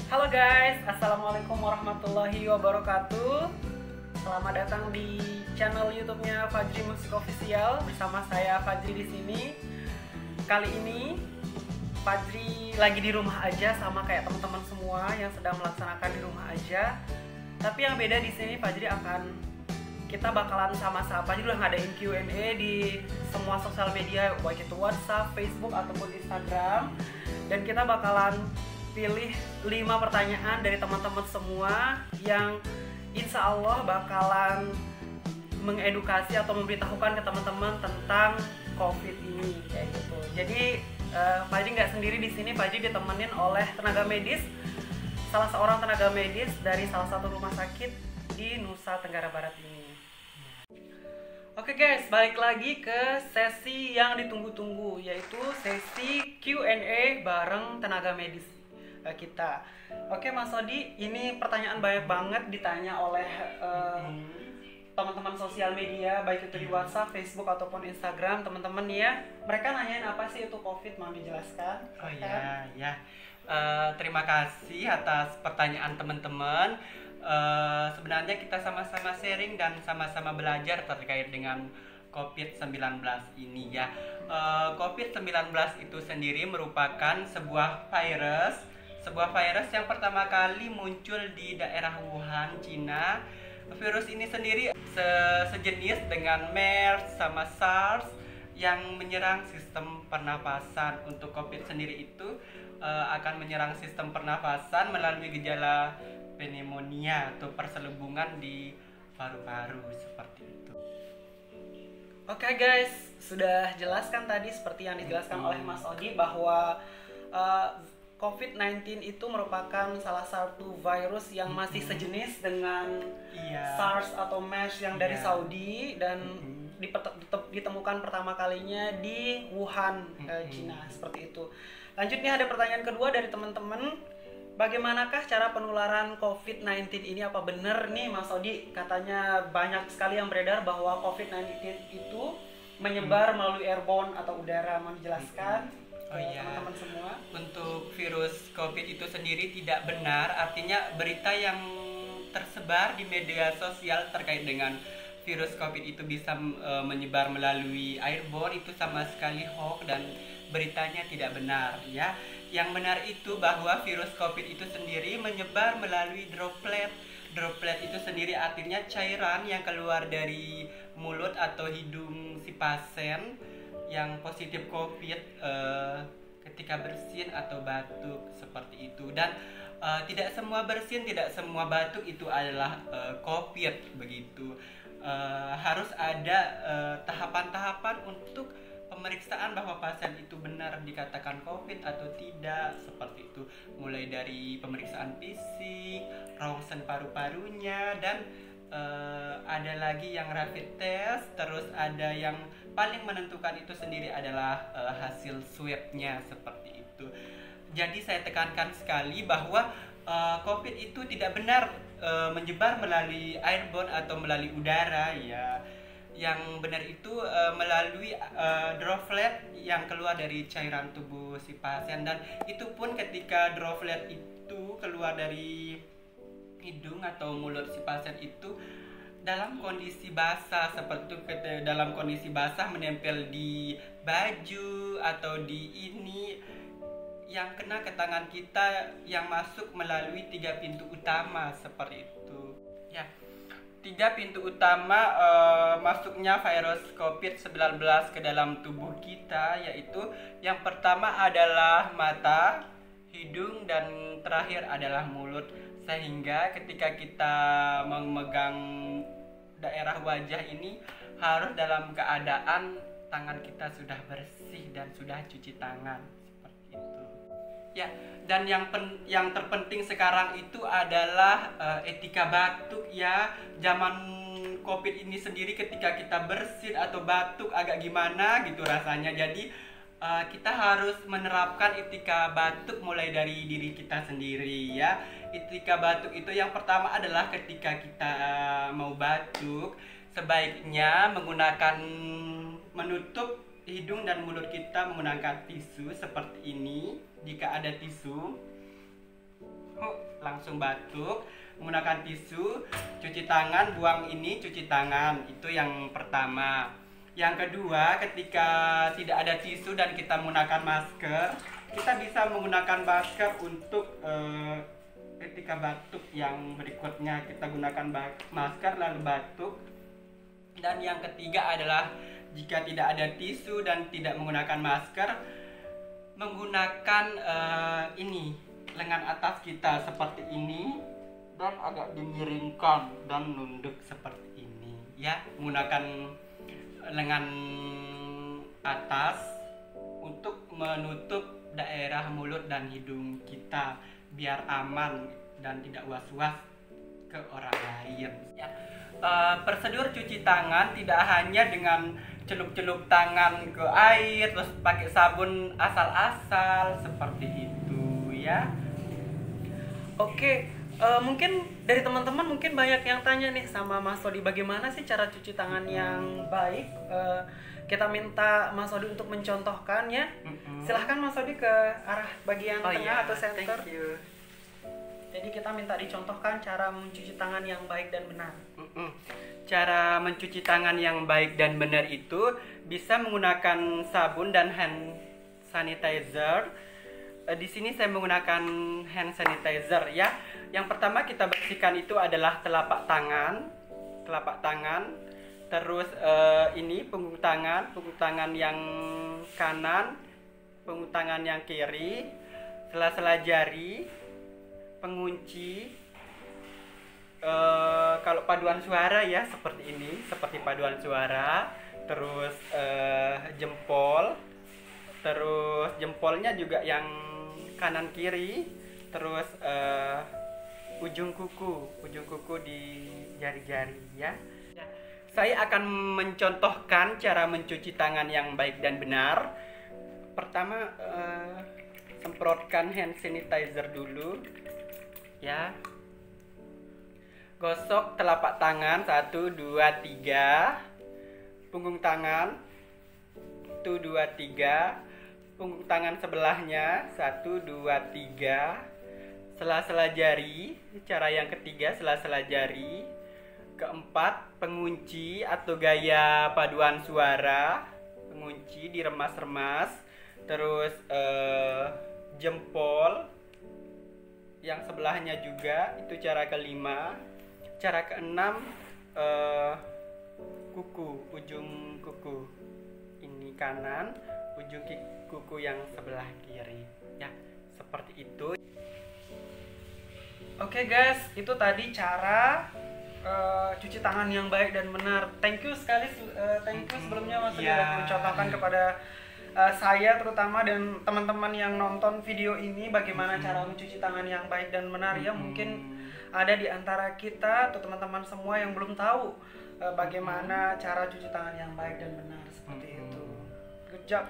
Halo guys, assalamualaikum warahmatullahi wabarakatuh. Selamat datang di channel YouTube-nya Fajri Musik Official bersama saya Fajri di sini. Kali ini Fajri lagi di rumah aja sama kayak teman-teman semua yang sedang melaksanakan di rumah aja. Tapi yang beda di sini kita bakalan sama-sama. Fajri udah ngadain Q&A di semua sosial media, baik itu WhatsApp, Facebook ataupun Instagram. Dan kita bakalan pilih 5 pertanyaan dari teman-teman semua yang insya Allah bakalan mengedukasi atau memberitahukan ke teman-teman tentang COVID ini kayak gitu. Jadi Fajri nggak sendiri di sini. Fajri ditemenin oleh tenaga medis, salah seorang tenaga medis dari salah satu rumah sakit di Nusa Tenggara Barat ini. Oke guys, balik lagi ke sesi yang ditunggu-tunggu, yaitu sesi Q&A bareng tenaga medis kita. Oke Mas Odi, ini pertanyaan banyak banget ditanya oleh teman-teman sosial media, baik itu di WhatsApp, Facebook ataupun Instagram. Teman-teman ya, mereka nanyain apa sih itu COVID, mau dijelaskan? Oh ya. Terima kasih atas pertanyaan teman-teman. Sebenarnya kita sama-sama sharing dan sama-sama belajar terkait dengan COVID-19 ini ya. COVID-19 itu sendiri merupakan sebuah virus yang pertama kali muncul di daerah Wuhan, Cina. Virus ini sendiri sejenis dengan MERS sama SARS yang menyerang sistem pernapasan. Untuk COVID sendiri itu akan menyerang sistem pernapasan melalui gejala pneumonia atau perselubungan di paru-paru seperti itu. Oke guys, sudah jelaskan tadi seperti yang dijelaskan oleh Mas Odi bahwa COVID-19 itu merupakan salah satu virus yang masih sejenis dengan SARS atau MERS yang dari Saudi dan ditemukan pertama kalinya di Wuhan, Cina, seperti itu. Lanjutnya ada pertanyaan kedua dari teman-teman. Bagaimanakah cara penularan COVID-19 ini? Apa benar nih Mas Odi, katanya banyak sekali yang beredar bahwa COVID-19 itu menyebar melalui airborne atau udara. Mau dijelaskan? Teman-teman semua. Untuk virus COVID itu sendiri tidak benar, artinya berita yang tersebar di media sosial terkait dengan virus COVID itu bisa menyebar melalui airborne itu sama sekali hoax dan beritanya tidak benar ya. Yang benar itu bahwa virus COVID itu sendiri menyebar melalui droplet. Droplet itu sendiri artinya cairan yang keluar dari mulut atau hidung si pasien yang positif COVID ketika bersin atau batuk seperti itu. Dan tidak semua bersin, tidak semua batuk itu adalah COVID begitu. Harus ada tahapan-tahapan untuk pemeriksaan bahwa pasien itu benar dikatakan COVID atau tidak seperti itu. Mulai dari pemeriksaan fisik, rongsen paru-parunya, dan ada lagi yang rapid test. Terus ada yang paling menentukan itu sendiri adalah hasil swabnya seperti itu. Jadi saya tekankan sekali bahwa COVID itu tidak benar menyebar melalui airborne atau melalui udara ya. Yang benar itu melalui droplet yang keluar dari cairan tubuh si pasien, dan itu pun ketika droplet itu keluar dari hidung atau mulut si pasien itu dalam kondisi basah, seperti itu, dalam kondisi basah menempel di baju atau di ini yang kena ke tangan kita yang masuk melalui 3 pintu utama seperti itu ya. 3 pintu utama masuknya virus COVID-19 ke dalam tubuh kita, yaitu yang pertama adalah mata, hidung, dan terakhir adalah mulut. Sehingga ketika kita memegang daerah wajah ini harus dalam keadaan tangan kita sudah bersih dan sudah cuci tangan seperti itu ya. Dan yang terpenting sekarang itu adalah etika batuk ya. Zaman COVID ini sendiri ketika kita bersin atau batuk agak gimana gitu rasanya. Jadi kita harus menerapkan etika batuk mulai dari diri kita sendiri ya. Etika batuk itu yang pertama adalah ketika kita mau batuk, sebaiknya menutup hidung dan mulut kita menggunakan tisu seperti ini. Jika ada tisu, langsung batuk, menggunakan tisu, cuci tangan, buang ini, cuci tangan. Itu yang pertama. Yang kedua, ketika tidak ada tisu dan kita menggunakan masker, kita bisa menggunakan masker untuk ketika batuk. Yang berikutnya kita gunakan masker lalu batuk. Dan yang ketiga adalah jika tidak ada tisu dan tidak menggunakan masker, menggunakan ini lengan atas kita seperti ini dan agak dimiringkan dan nunduk seperti ini ya, menggunakan lengan atas untuk menutup daerah mulut dan hidung kita biar aman dan tidak was-was ke orang lain ya. Prosedur cuci tangan tidak hanya dengan celup-celup tangan ke air terus pakai sabun asal-asal seperti itu ya. Oke, mungkin dari teman-teman mungkin banyak yang tanya nih sama Mas Sodi, bagaimana sih cara cuci tangan yang baik? Kita minta Mas Sodi untuk mencontohkan ya. Silahkan Mas Sodi ke arah bagian tengah atau center. Jadi kita minta dicontohkan cara mencuci tangan yang baik dan benar. Cara mencuci tangan yang baik dan benar itu bisa menggunakan sabun dan hand sanitizer. Di sini saya menggunakan hand sanitizer ya. Yang pertama kita bersihkan itu adalah telapak tangan, terus ini punggung tangan yang kanan, punggung tangan yang kiri, sela-sela jari, pengunci. Kalau paduan suara ya seperti ini, seperti paduan suara, terus jempol, terus jempolnya juga yang kanan kiri, terus ujung kuku di jari-jari ya. Saya akan mencontohkan cara mencuci tangan yang baik dan benar. Pertama semprotkan hand sanitizer dulu ya. Gosok telapak tangan 1, 2, 3. Punggung tangan 1, 2, 3. Punggung tangan sebelahnya 1, 2, 3. Sela-sela jari, cara yang ketiga sela-sela jari. Keempat, pengunci atau gaya paduan suara. Pengunci diremas-remas. Terus jempol yang sebelahnya juga, itu cara kelima. Cara keenam, ujung kuku ini kanan, ujung kuku yang sebelah kiri ya, seperti itu. Oke guys, itu tadi cara cuci tangan yang baik dan benar. Thank you sekali, sebelumnya Mas sudah mencontohkan kepada saya terutama dan teman-teman yang nonton video ini bagaimana cara mencuci tangan yang baik dan benar ya. Mungkin ada di antara kita atau teman-teman semua yang belum tahu bagaimana cara cuci tangan yang baik dan benar seperti itu. Good job.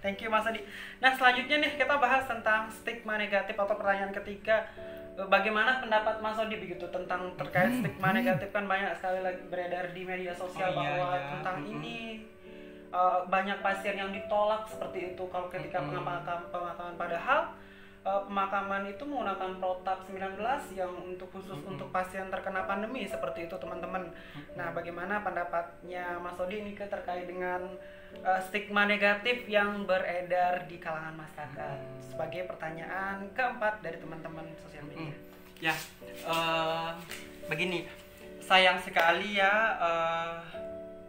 Thank you Mas Adi. Nah selanjutnya nih kita bahas tentang stigma negatif atau pertanyaan ketiga. Bagaimana pendapat Mas Odi begitu tentang terkait stigma negatif? Kan banyak sekali lagi beredar di media sosial bahwa tentang ini banyak pasien yang ditolak seperti itu kalau ketika pemakaman, padahal pemakaman itu menggunakan protap 19 yang khusus untuk pasien terkena pandemi seperti itu teman-teman. Nah bagaimana pendapatnya Mas Odi ini terkait dengan stigma negatif yang beredar di kalangan masyarakat sebagai pertanyaan keempat dari teman-teman sosial media. Ya, begini, sayang sekali ya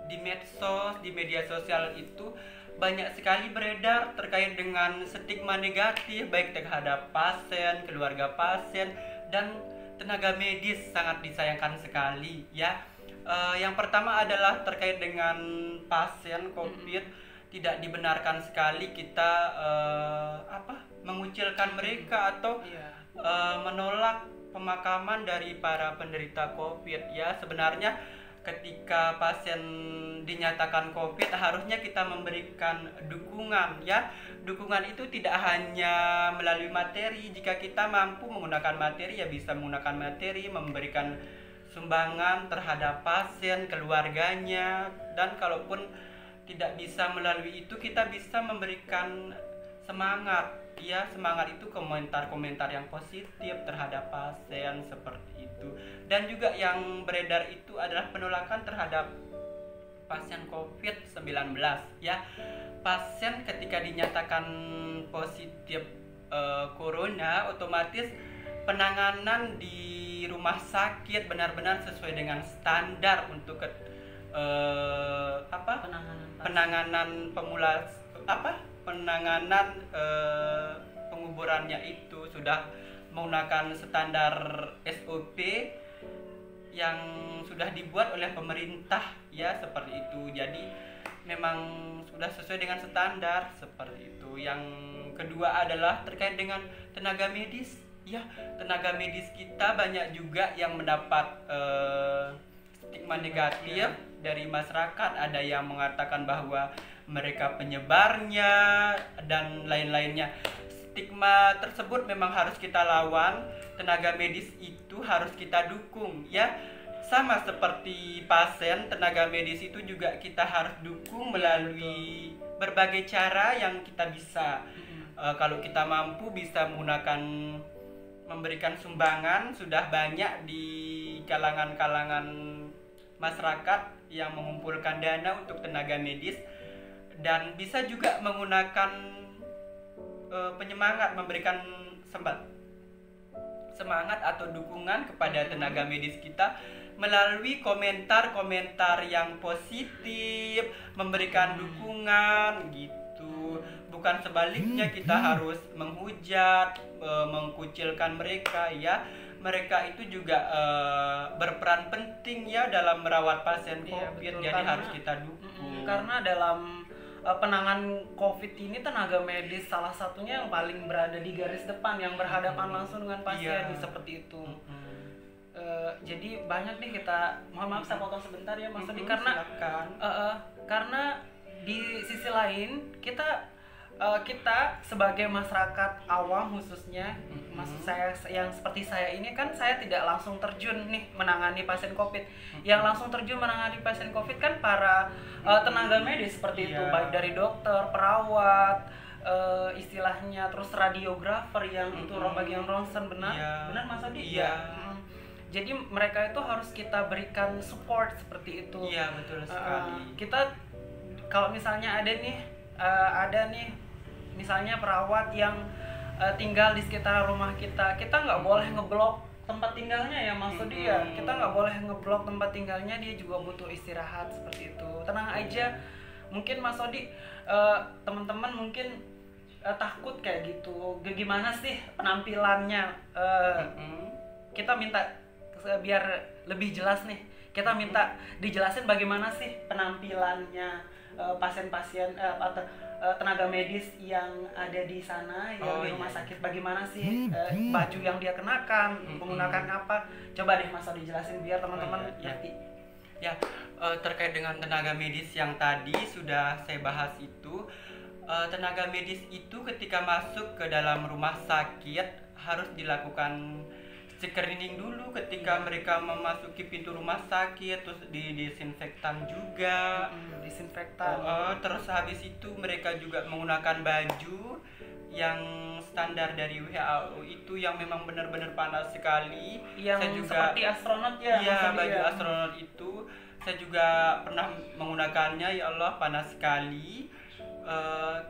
di medsos, di media sosial itu banyak sekali beredar terkait dengan stigma negatif baik terhadap pasien, keluarga pasien, dan tenaga medis. Sangat disayangkan sekali ya. Yang pertama adalah terkait dengan pasien COVID. Tidak dibenarkan sekali kita mengucilkan mereka atau menolak pemakaman dari para penderita COVID ya. Sebenarnya ketika pasien dinyatakan COVID harusnya kita memberikan dukungan ya. Dukungan itu tidak hanya melalui materi. Jika kita mampu menggunakan materi ya bisa menggunakan materi, memberikan sumbangan terhadap pasien, keluarganya, dan kalaupun tidak bisa melalui itu kita bisa memberikan semangat ya semangat itu komentar-komentar yang positif terhadap pasien seperti itu. Dan juga yang beredar itu adalah penolakan terhadap pasien COVID-19 ya. Pasien ketika dinyatakan positif corona, otomatis penanganan di rumah sakit benar-benar sesuai dengan standar untuk penanganan penguburannya itu sudah menggunakan standar SOP yang sudah dibuat oleh pemerintah ya, seperti itu. Jadi memang sudah sesuai dengan standar seperti itu. Yang kedua adalah terkait dengan tenaga medis ya. Tenaga medis kita banyak juga yang mendapat stigma negatif dari masyarakat. Ada yang mengatakan bahwa mereka penyebarnya dan lain-lainnya. Stigma tersebut memang harus kita lawan. Tenaga medis itu harus kita dukung ya. Sama seperti pasien, tenaga medis itu juga kita harus dukung melalui berbagai cara yang kita bisa. Kalau kita mampu bisa memberikan sumbangan. Sudah banyak di kalangan-kalangan masyarakat yang mengumpulkan dana untuk tenaga medis, dan bisa juga menggunakan penyemangat, memberikan semangat atau dukungan kepada tenaga medis kita melalui komentar-komentar yang positif, memberikan dukungan gitu. Bukan sebaliknya kita harus menghujat, mengkucilkan mereka ya. Mereka itu juga berperan penting ya dalam merawat pasien COVID, jadi harus kita dukung. Karena dalam penanganan COVID ini tenaga medis salah satunya yang paling berada di garis depan, yang berhadapan langsung dengan pasien seperti itu. Jadi banyak nih kita, mohon maaf saya potong sebentar ya Mas Odi, karena di sisi lain kita sebagai masyarakat awam khususnya, maksud saya yang seperti saya ini kan saya tidak langsung terjun nih menangani pasien COVID. Yang langsung terjun menangani pasien COVID kan para tenaga medis seperti itu, baik dari dokter, perawat, istilahnya, terus radiografer yang itu bagian ronsen, benar Mas Odi? Jadi mereka itu harus kita berikan support seperti itu. Iya, betul sekali. Kita kalau misalnya ada nih misalnya perawat yang tinggal di sekitar rumah kita nggak boleh ngeblok tempat tinggalnya ya Mas Odi ya. Kita nggak boleh ngeblok tempat tinggalnya, dia juga butuh istirahat seperti itu. Tenang aja. Mungkin Mas Odi, teman-teman mungkin takut kayak gitu. Gimana sih penampilannya? Kita minta biar lebih jelas nih. Kita minta dijelasin bagaimana sih penampilannya pasien-pasien atau tenaga medis yang ada di sana, yang di rumah sakit. Bagaimana sih baju yang dia kenakan, menggunakan apa? Coba deh Mas Odi jelasin biar teman-teman ngerti. Ya, terkait dengan tenaga medis yang tadi sudah saya bahas itu, tenaga medis itu ketika masuk ke dalam rumah sakit harus dilakukan screening dulu ketika mereka memasuki pintu rumah sakit, terus disinfektan juga. Terus habis itu mereka juga menggunakan baju yang standar dari WHO itu yang memang benar-benar panas sekali. Yang saya juga, seperti astronot ya. Iya, baju astronot itu saya juga pernah menggunakannya, ya Allah panas sekali.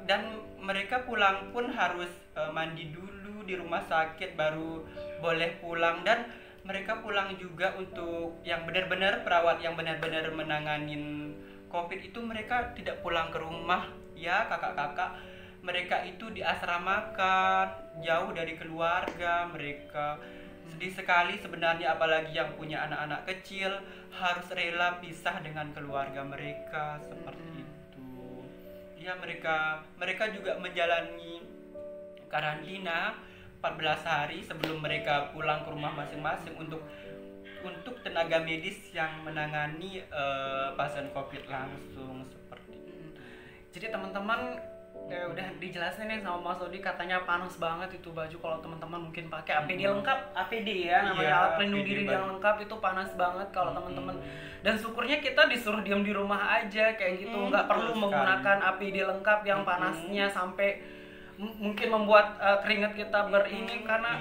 Dan mereka pulang pun harus mandi dulu di rumah sakit baru boleh pulang. Dan mereka pulang juga untuk yang benar-benar perawat yang benar-benar menanganin COVID itu, mereka tidak pulang ke rumah ya kakak-kakak. Mereka itu diasramakan jauh dari keluarga. Mereka sedih sekali sebenarnya, apalagi yang punya anak-anak kecil harus rela pisah dengan keluarga mereka seperti itu. Ya, mereka juga menjalani karantina 14 hari sebelum mereka pulang ke rumah masing-masing untuk tenaga medis yang menangani pasien COVID langsung seperti itu. Jadi teman-teman udah dijelasin nih sama Mas Odi, katanya panas banget itu baju. Kalau teman-teman mungkin pakai APD lengkap, APD ya namanya, alat pelindung diri yang lengkap, itu panas banget kalau teman-teman. Dan syukurnya kita disuruh diam di rumah aja kayak gitu, nggak perlu menggunakan APD lengkap yang panasnya sampai mungkin membuat keringat kita berini karena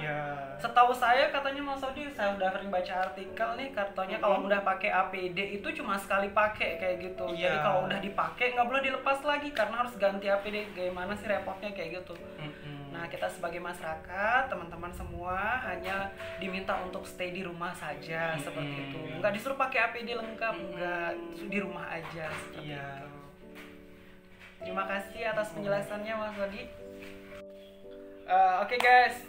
setahu saya katanya Mas Sodi, saya udah sering baca artikel nih katanya kalau udah pakai APD itu cuma sekali pakai kayak gitu. Jadi kalau udah dipakai nggak boleh dilepas lagi karena harus ganti APD. Gimana sih repotnya kayak gitu. Nah, kita sebagai masyarakat, teman-teman semua hanya diminta untuk stay di rumah saja seperti itu. Nggak disuruh pakai APD lengkap, nggak, di rumah aja seperti itu. Terima kasih atas penjelasannya Mas Sodi. Oke guys,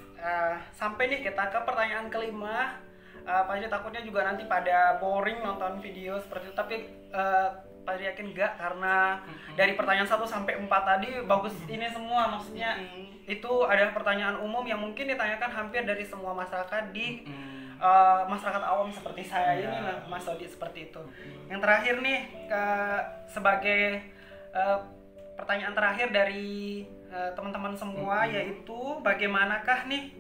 sampai nih kita ke pertanyaan kelima. Pak takutnya juga nanti pada boring nonton video seperti itu, tapi Pak yakin enggak, karena dari pertanyaan 1 sampai 4 tadi bagus ini semua, maksudnya itu adalah pertanyaan umum yang mungkin ditanyakan hampir dari semua masyarakat di masyarakat awam seperti saya ini Mas Sodi seperti itu. Yang terakhir nih sebagai pertanyaan terakhir dari teman-teman semua, yaitu bagaimanakah nih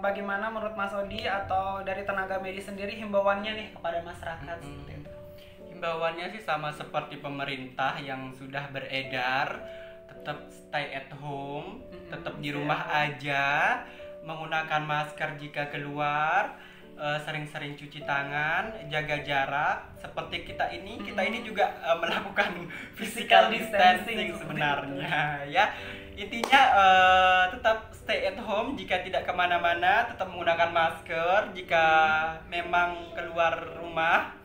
bagaimana menurut Mas Sodi atau dari tenaga medis sendiri himbauannya nih kepada masyarakat seperti itu? Himbauannya sih sama seperti pemerintah yang sudah beredar, tetap stay at home, tetap di rumah aja, menggunakan masker jika keluar, sering-sering cuci tangan, jaga jarak. Seperti kita ini juga melakukan physical distancing sebenarnya ya. Intinya tetap stay at home, jika tidak kemana-mana tetap menggunakan masker jika memang keluar rumah,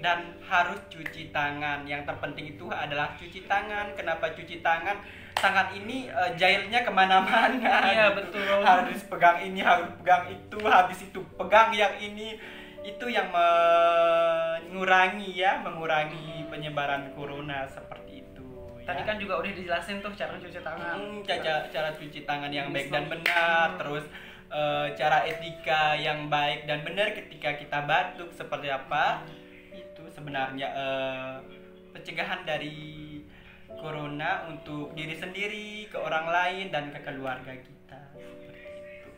dan harus cuci tangan. Yang terpenting itu adalah cuci tangan. Kenapa cuci tangan? Tangan ini jahilnya kemana-mana. Iya betul. Harus pegang ini, harus pegang itu, habis itu pegang yang ini. Itu yang mengurangi penyebaran corona seperti itu. Tadi kan juga udah dijelasin tuh cara cuci tangan. Cara cuci tangan yang baik dan benar, terus cara etika yang baik dan benar ketika kita batuk seperti apa. Itu sebenarnya pencegahan dari corona untuk diri sendiri, ke orang lain, dan ke keluarga kita seperti itu.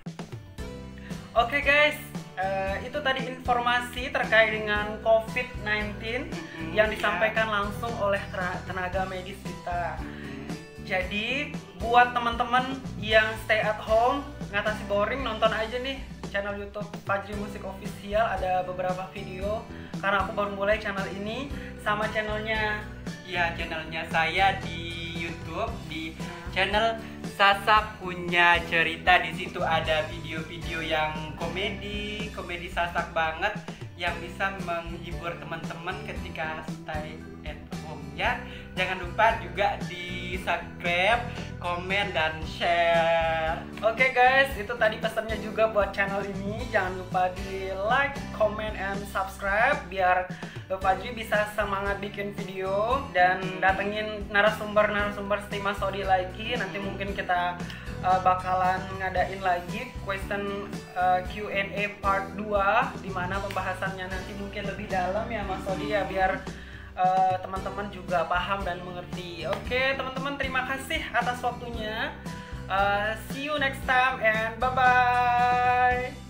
Oke guys, itu tadi informasi terkait dengan COVID-19 yang disampaikan langsung oleh tenaga medis kita. Jadi buat teman-teman yang stay at home, ngatasi boring, nonton aja nih channel YouTube Fajri Musik Official. Ada beberapa video karena aku baru mulai channel ini, sama channelnya saya di YouTube, di channel Sasak Punya Cerita. Di situ ada video-video yang komedi sasak banget yang bisa menghibur teman-teman ketika stay at home ya. Jangan lupa juga di subscribe, komen, dan share. Oke guys, itu tadi pesannya juga buat channel ini. Jangan lupa di like, comment, and subscribe biar Fajri bisa semangat bikin video dan datengin narasumber seperti Mas Sodi lagi. Nanti mungkin kita bakalan ngadain lagi question Q&A part 2 di mana pembahasannya nanti mungkin lebih dalam ya Mas Sodi ya, biar teman-teman juga paham dan mengerti. Oke teman-teman, terima kasih atas waktunya. See you next time and bye-bye.